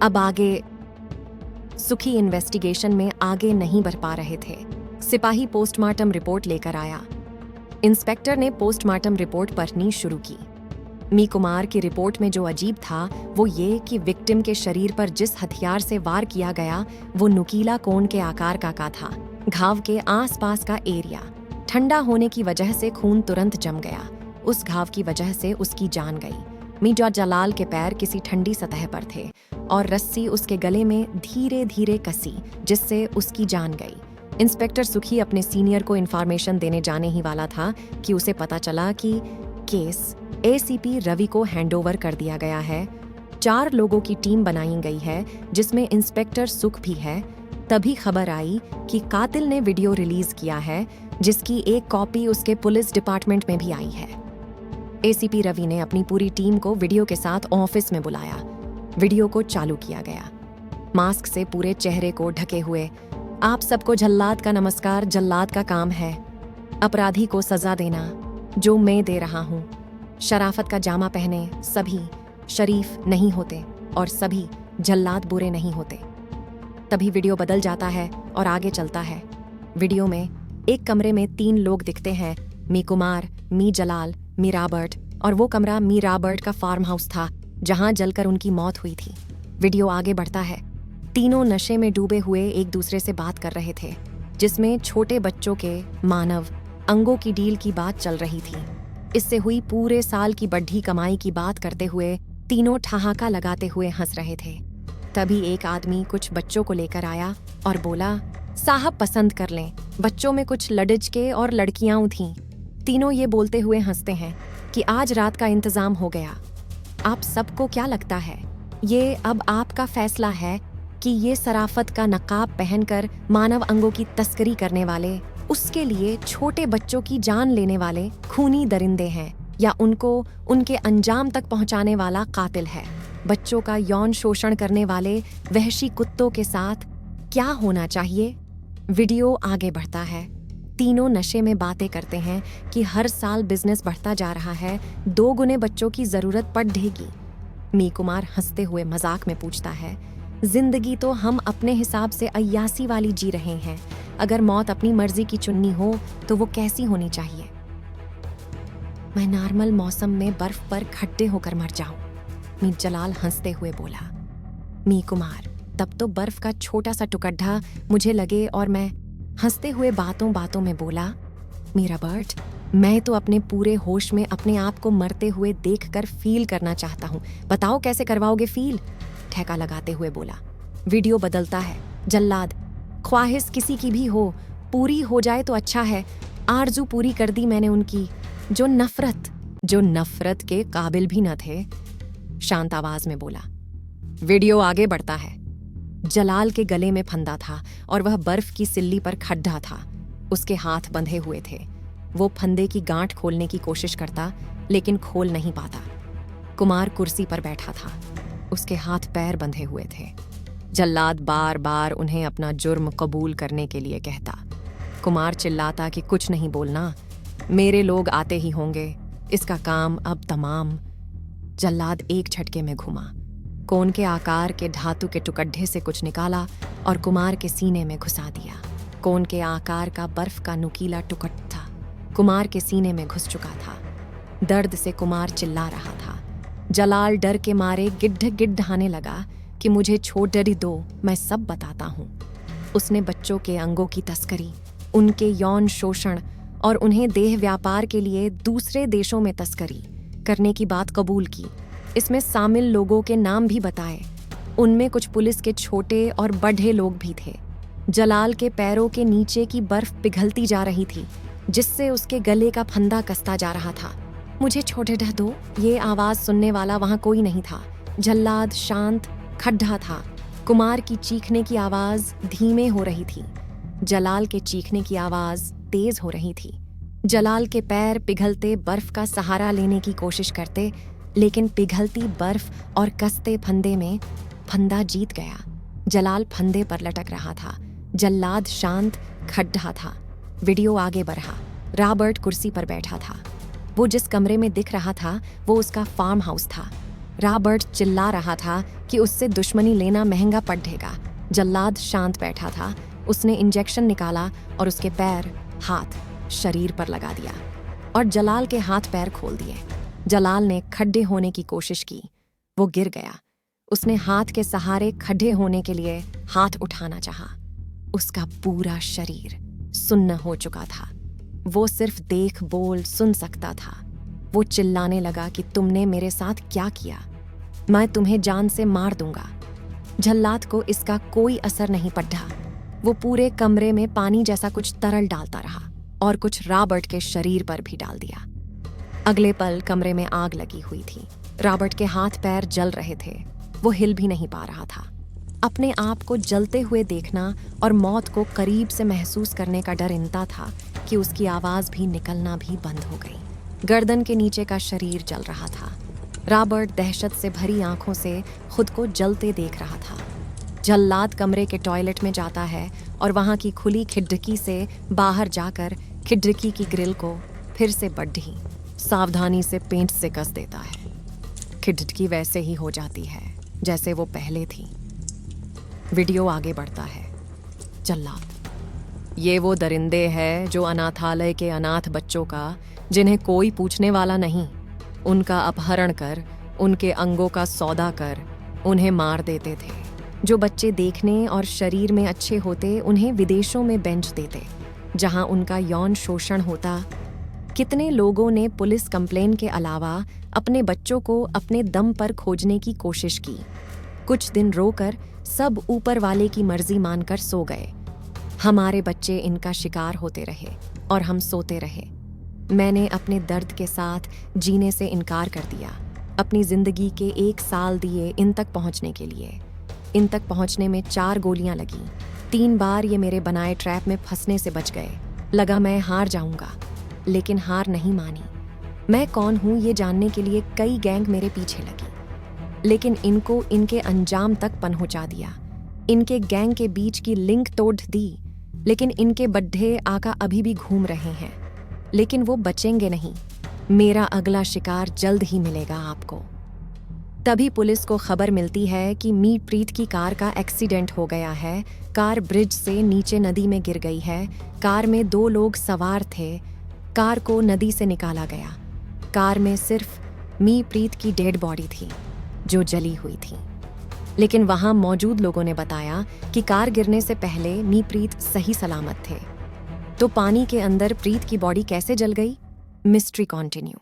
अब आगे सुखी इन्वेस्टिगेशन में आगे नहीं बढ़ पा रहे थे। सिपाही पोस्टमार्टम रिपोर्ट लेकर आया। इंस्पेक्टर ने पोस्टमार्टम रिपोर्ट पढ़नी शुरू की। मी कुमार की रिपोर्ट में जो अजीब था वो ये कि विक्टिम के शरीर पर जिस हथियार से वार किया गया वो नुकीला कोन के आकार का था। घाव के आसपास का एरिया ठंडा होने की वजह से खून तुरंत जम गया। उस घाव की वजह से उसकी जान गई। मीजा जलाल के पैर किसी ठंडी सतह पर थे और रस्सी उसके गले में धीरे धीरे कसी, जिससे उसकी जान गई। इंस्पेक्टर सुखी अपने सीनियर को इन्फॉर्मेशन देने जाने ही वाला था कि उसे पता चला कि केस एसीपी रवि को हैंडओवर कर दिया गया है। 4 लोगों की टीम बनाई गई है जिसमें इंस्पेक्टर सुख भी है। तभी खबर आई कि कातिल ने वीडियो रिलीज किया है जिसकी एक कॉपी उसके पुलिस डिपार्टमेंट में भी आई है। एसीपी रवि ने अपनी पूरी टीम को वीडियो के साथ ऑफिस में बुलाया। वीडियो को चालू किया गया। मास्क से पूरे चेहरे को ढके हुए, आप सबको जल्लाद का नमस्कार। जल्लाद का काम है अपराधी को सजा देना, जो मैं दे रहा हूँ। शराफत का जामा पहने सभी शरीफ नहीं होते और सभी जल्लाद बुरे नहीं होते। तभी वीडियो बदल जाता है और आगे चलता है। वीडियो में एक कमरे में 3 लोग दिखते हैं, मी कुमार, मी जलाल, मी रॉबर्ट। और वो कमरा मी रॉबर्ट का फार्म हाउस था जहां जलकर उनकी मौत हुई थी। वीडियो आगे बढ़ता है। तीनों नशे में डूबे हुए एक दूसरे से बात कर रहे थे, जिसमें छोटे बच्चों के मानव अंगों की डील की बात चल रही थी। इससे हुई पूरे साल की बढ़ी कमाई की बात करते हुए तीनों ठहाका लगाते हुए हंस रहे थे। तभी एक आदमी कुछ बच्चों को लेकर आया और बोला, साहब पसंद कर लें। बच्चों में कुछ लड़के और लड़कियां थीं। तीनों ये बोलते हुए हंसते हैं कि आज रात का इंतजाम हो गया। आप सबको क्या लगता है? ये अब आपका फैसला है कि ये सराफत का नकाब पहनकर मानव अंगों की तस्करी करने वाले, उसके लिए छोटे बच्चों की जान लेने वाले खूनी दरिंदे हैं, या उनको उनके अंजाम तक पहुंचाने वाला कातिल है। बच्चों का यौन शोषण करने वाले वहशी कुत्तों के साथ क्या होना चाहिए? वीडियो आगे बढ़ता है। तीनों नशे में बातें करते हैं कि हर साल बिजनेस बढ़ता जा रहा है, 2 गुने बच्चों की जरूरत पड़ेगी। मी कुमार हंसते हुए मजाक में पूछता है, जिंदगी तो हम अपने हिसाब से अय्यासी वाली जी रहे हैं। अगर मौत अपनी मर्जी की चुननी हो तो वो कैसी होनी चाहिए? मैं नॉर्मल मौसम में बर्फ पर खड्डे होकर मर जाऊं, मी जलाल हंसते हुए बोला। मी कुमार, तब तो बर्फ का छोटा सा टुकड़ा मुझे लगे और मैं हंसते हुए बातों बातों में बोला, मेरा बर्ट, मैं तो अपने पूरे होश में अपने आप को मरते हुए देखकर फील करना चाहता हूँ। बताओ कैसे करवाओगे फील? ठेका लगाते हुए बोला। वीडियो बदलता है। जल्लाद, ख्वाहिश किसी की भी हो, पूरी हो जाए तो अच्छा है। आरजू पूरी कर दी मैंने उनकी, जो नफरत के काबिल भी न थे। शांत आवाज में बोला। वीडियो आगे बढ़ता है। जलाल के गले में फंदा था और वह बर्फ की सिल्ली पर खड्डा था। उसके हाथ बंधे हुए थे। वो फंदे की गांठ खोलने की कोशिश करता लेकिन खोल नहीं पाता। कुमार कुर्सी पर बैठा था। उसके हाथ पैर बंधे हुए थे। जल्लाद बार बार उन्हें अपना जुर्म कबूल करने के लिए कहता। कुमार चिल्लाता कि कुछ नहीं बोलना, मेरे लोग आते ही होंगे, इसका काम अब तमाम। जल्लाद एक झटके में घुमा, कोन के आकार के धातु के टुकड़े से कुछ निकाला और कुमार के सीने में घुसा दिया। कोन के आकार का बर्फ का नुकीला टुकड़ा था, कुमार के सीने में घुस चुका था। दर्द से कुमार चिल्ला रहा था। जलाल डर के मारे गिड्ढाने लगा कि मुझे छोड़ दो, मैं सब बताता हूँ। उसने बच्चों के अंगों की तस्करी, उनके यौन शोषण और उन्हें देह व्यापार के लिए दूसरे देशों में तस्करी करने की बात कबूल की। इसमें शामिल लोगों के नाम भी बताए। उनमें कुछ पुलिस के छोटे और बड़े लोग भी थे। जलाल के पैरों के नीचे की बर्फ पिघलती जा रही थी, जिससे उसके गले का फंदा कसता जा रहा था। मुझे छोड़े दो, ये आवाज सुनने वाला वहां कोई नहीं था। जल्लाद शांत खड्डा था। कुमार की चीखने की आवाज धीमे हो रही थी। जलाल के चीखने की आवाज तेज हो रही थी। जलाल के पैर पिघलते बर्फ का सहारा लेने की कोशिश करते, लेकिन पिघलती बर्फ और कसते फंदे में फंदा जीत गया। जलाल फंदे पर लटक रहा था। जल्लाद शांत खड्डा था। वीडियो आगे बढ़ा। रॉबर्ट कुर्सी पर बैठा था। वो जिस कमरे में दिख रहा था वो उसका फार्म हाउस था। रॉबर्ट चिल्ला रहा था कि उससे दुश्मनी लेना महंगा पड़ेगा। जल्लाद शांत बैठा था। उसने इंजेक्शन निकाला और उसके पैर, हाथ शरीर पर लगा दिया और जलाल के हाथ पैर खोल दिए। जलाल ने खड्डे होने की कोशिश की। वो गिर गया। उसने हाथ के सहारे खड्डे होने के लिए हाथ उठाना चाहा। उसका पूरा शरीर सुन्न हो चुका था। वो सिर्फ देख बोल सुन सकता था। वो चिल्लाने लगा कि तुमने मेरे साथ क्या किया? मैं तुम्हें जान से मार दूंगा। जल्लाद को इसका कोई असर नहीं पड़ा। वो पूरे कमरे में पानी जैसा कुछ तरल डालता रहा और कुछ रॉबर्ट के शरीर पर भी डाल दिया। अगले पल कमरे में आग लगी हुई थी। रॉबर्ट के हाथ पैर जल रहे थे। वो हिल भी नहीं पा रहा था। अपने आप को जलते हुए देखना और मौत को करीब से महसूस करने का डर इतना था कि उसकी आवाज भी निकलना भी बंद हो गई। गर्दन के नीचे का शरीर जल रहा था। रॉबर्ट दहशत से भरी आंखों से खुद को जलते देख रहा था। जल्लाद कमरे के टॉयलेट में जाता है और वहां की खुली खिड़की से बाहर जाकर खिड़की की ग्रिल को फिर से बड़ी सावधानी से पेंट से कस देता है। खिड़की वैसे ही हो जाती है जैसे वो पहले थी। वीडियो आगे बढ़ता है। जल्लाद: ये वो दरिंदे हैं जो अनाथालय के अनाथ बच्चों का, जिन्हें कोई पूछने वाला नहीं, उनका अपहरण कर, उनके अंगों का सौदा कर उन्हें मार देते थे। जो बच्चे देखने और शरीर में अच्छे होते उन्हें विदेशों में बेच देते जहां उनका यौन शोषण होता। कितने लोगों ने पुलिस कंप्लेन के अलावा अपने बच्चों को अपने दम पर खोजने की कोशिश की। कुछ दिन रोकर सब ऊपर वाले की मर्जी मानकर सो गए। हमारे बच्चे इनका शिकार होते रहे और हम सोते रहे। मैंने अपने दर्द के साथ जीने से इनकार कर दिया। अपनी जिंदगी के 1 साल दिए इन तक पहुंचने के लिए। इन तक पहुंचने में 4 गोलियां लगी। 3 बार ये मेरे बनाए ट्रैप में फंसने से बच गए। लगा मैं हार जाऊंगा, लेकिन हार नहीं मानी। मैं कौन हूं ये जानने के लिए कई गैंग मेरे पीछे लगी, लेकिन इनको इनके अंजाम तक पहुंचा दिया। इनके गैंग के बीच की लिंक तोड़ दी, लेकिन इनके बड्ढे आका अभी भी घूम रहे हैं। लेकिन वो बचेंगे नहीं। मेरा अगला शिकार जल्द ही मिलेगा आपको। तभी पुलिस को खबर मिलती है कि मीतप्रीत की कार का एक्सीडेंट हो गया है। कार ब्रिज से नीचे नदी में गिर गई है। कार में 2 लोग सवार थे। कार को नदी से निकाला गया। कार में सिर्फ मीतप्रीत की डेड बॉडी थी जो जली हुई थी। लेकिन वहां मौजूद लोगों ने बताया कि कार गिरने से पहले मीतप्रीत सही सलामत थे। तो पानी के अंदर प्रीत की बॉडी कैसे जल गई? Mystery continue.